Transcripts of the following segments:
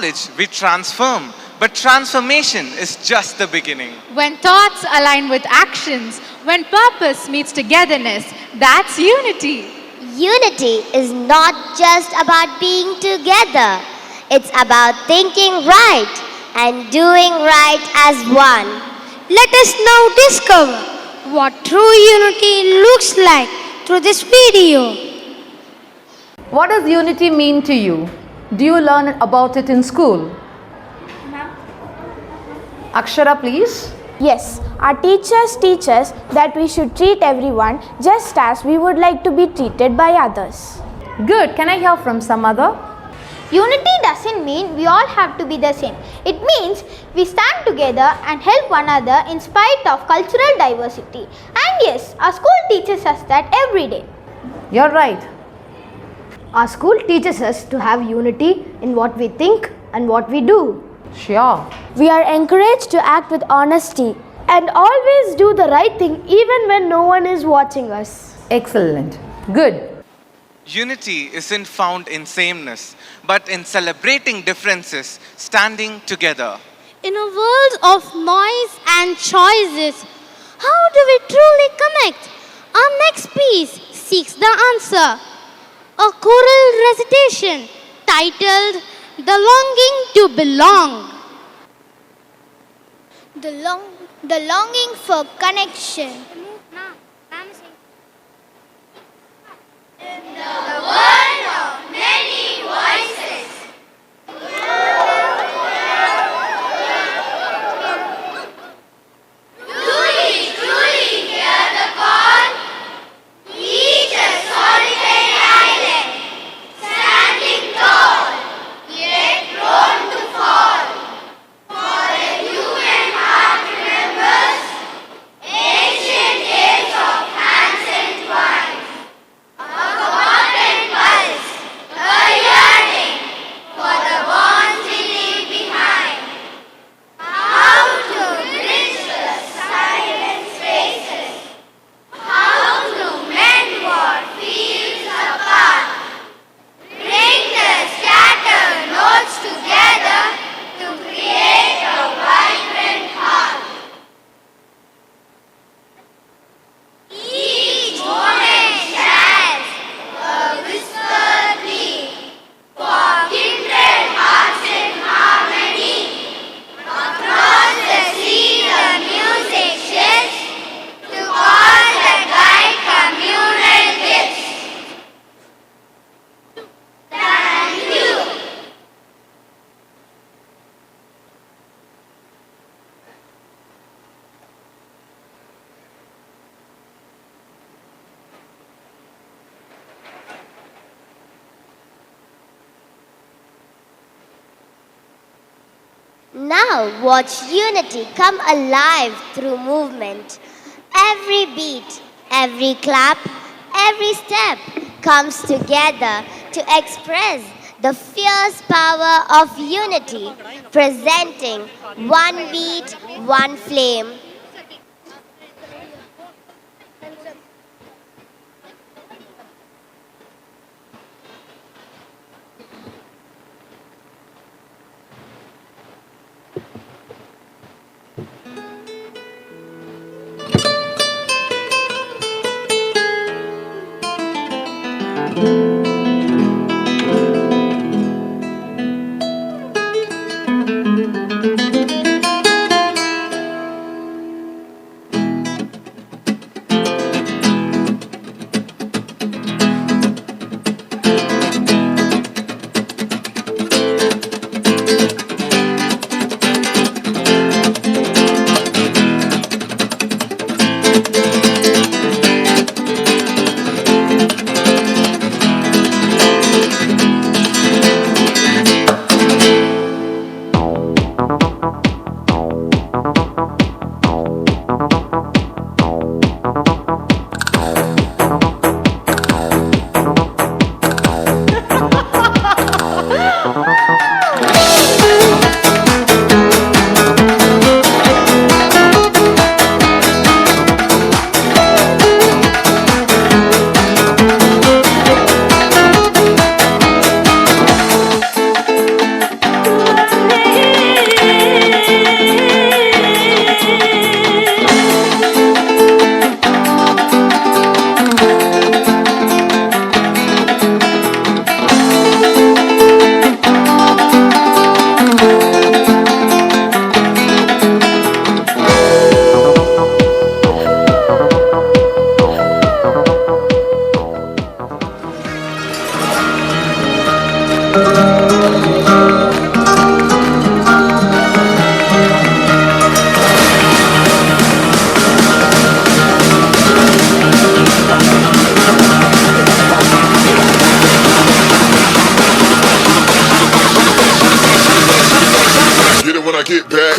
knowledge, we transform. But transformation is just the beginning. When thoughts align with actions, when purpose meets togetherness, that's unity. Unity is not just about being together. It's about thinking right and doing right as one. Let us now discover what true unity looks like through this video. What does unity mean to you? Do you learn about it in school? Akshara, please. Yes, our teachers teach us that we should treat everyone just as we would like to be treated by others. Good. Can I hear from some other? Unity doesn't mean we all have to be the same. It means we stand together and help one another in spite of cultural diversity. And yes, our school teaches us that every day. You're right. Our school teaches us to have unity in what we think and what we do. Sure. We are encouraged to act with honesty and always do the right thing even when no one is watching us. Excellent. Good. Unity isn't found in sameness, but in celebrating differences, standing together. In a world of noise and choices, how do we truly connect? Our next piece seeks the answer. A choral recitation titled The Longing to Belong. The longing for connection. In the world of many voices. Do we truly hear the call? Each a solitary island, standing tall, yet prone to fall. For the human heart remembers ancient days of hands entwined. A forgotten pulse, a yearning for the bonds we leave behind. How to bridge the silent spaces. How to mend what feels apart. Bring the scattered notes together to create a vibrant heart. Each moment shares a whispered plea for kindred hearts in harmony. Across the sea the music shifts to cause that guide communal gifts. Thank you. Now watch unity come alive through movement. Every beat, every clap, every step comes together to express the fierce power of unity, presenting one beat, one flame.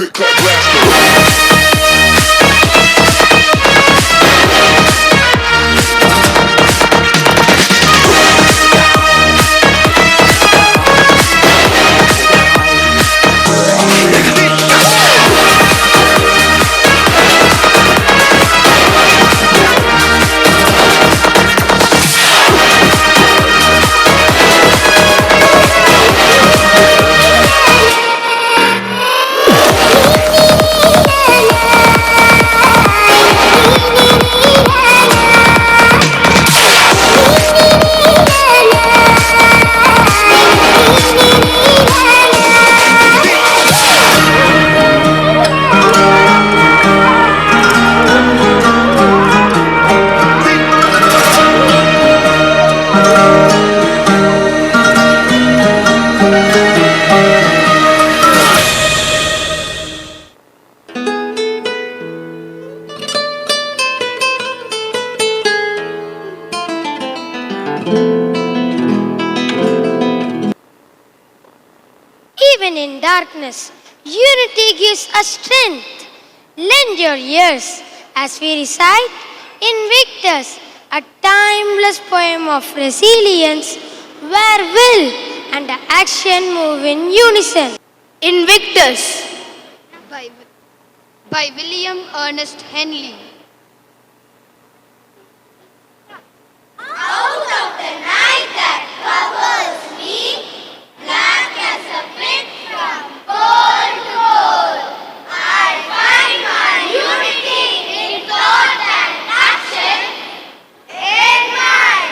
cut blast. Even in darkness, unity gives us strength. Lend your ears as we recite Invictus, a timeless poem of resilience where will and action move in unison. Invictus by William Ernest Henley. Out of the night that covers me, black as a pit from pole to pole, I find my unity in thought and action. In mind,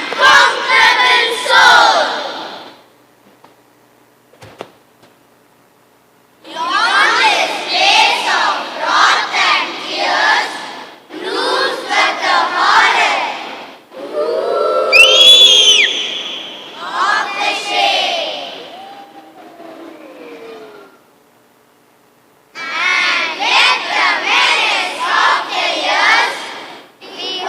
unconquerable soul. Beyond this place of wrath and tears, lose but the horror of the shade. And let the menace of the years behold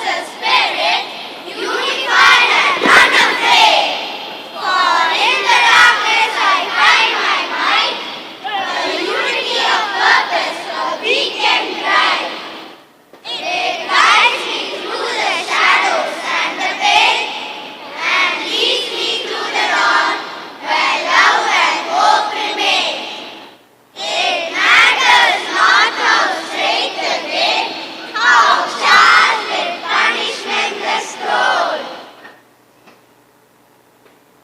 the spirit, unified and unafraid. For in the darkness I find my mind, the unity of purpose, a beacon bright. It guides me through the shadows and the pain, and leads me to the dawn, where love and hope remain. It matters not how straight the gate, how sharp with punishment the scroll.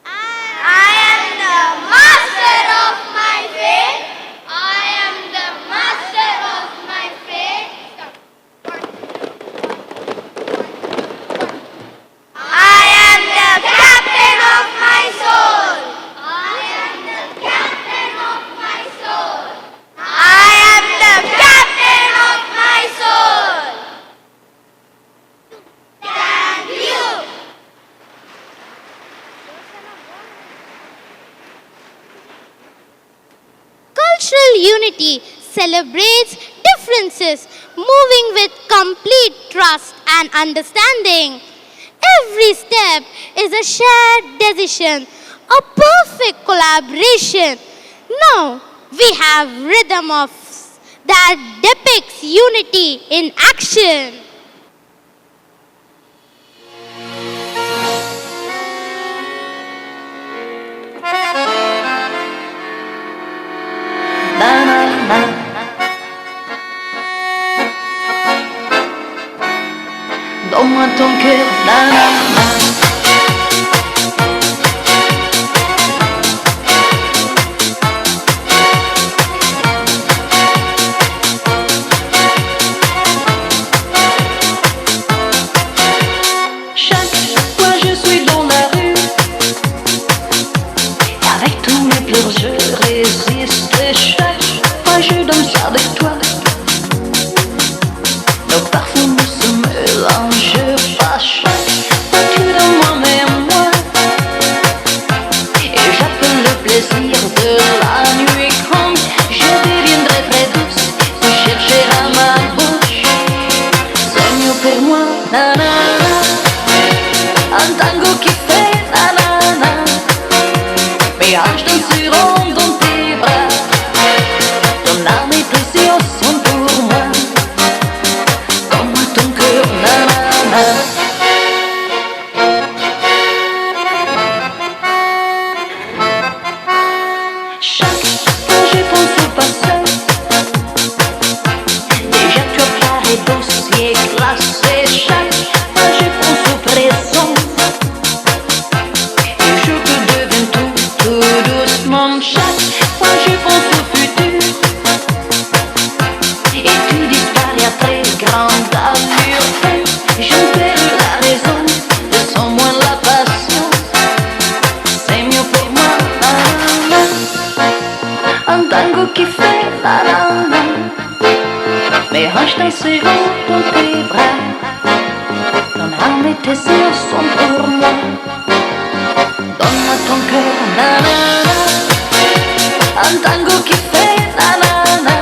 I am the master of my fate. I am the master of my fate. I am the captain of my soul. I am the captain of my soul. I am the captain of my soul. Thank you. Cultural unity celebrates differences, moving with complete trust and understanding. Every step is a shared decision, a perfect collaboration. Now we have rhythm of that depicts unity in action. Donne-moi ton cœur, nanana. Chaque fois je suis dans la rue, avec tous mes pleurs je résiste. Chaque fois je donne et classé chaque fois je pense au présent. Et je te deviens tout doucement chaque fois je pense au futur. Et tu disparais à très grande allure. Je perds la raison, je sens moins la passion. C'est mieux pour moi. Un tango qui fait la la. Mes hanches danseront dans tes bras. Ton âme et tes yeux sont pour moi. Donne-moi ton cœur, na na na. Un tango qui fait la la la.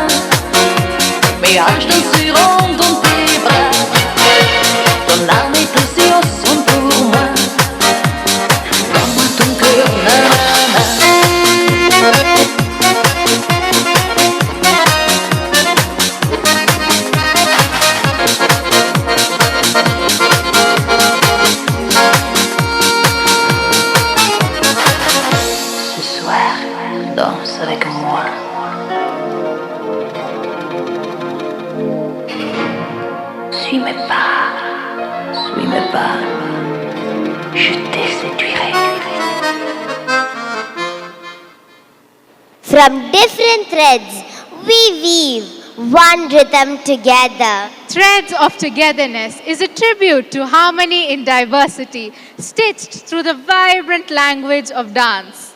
Mes hanches danseront dans tes bras. Ton âme et tes yeux sont pour moi. Donne-moi ton cœur, na na na. Ce soir, danse avec moi. Suis mes pas, je te séduirai. From different threads, we weave one rhythm together. Threads of Togetherness is a tribute to harmony in diversity, stitched through the vibrant language of dance.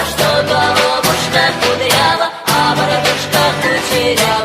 Что головушка кудрява, а бородушка кучерява.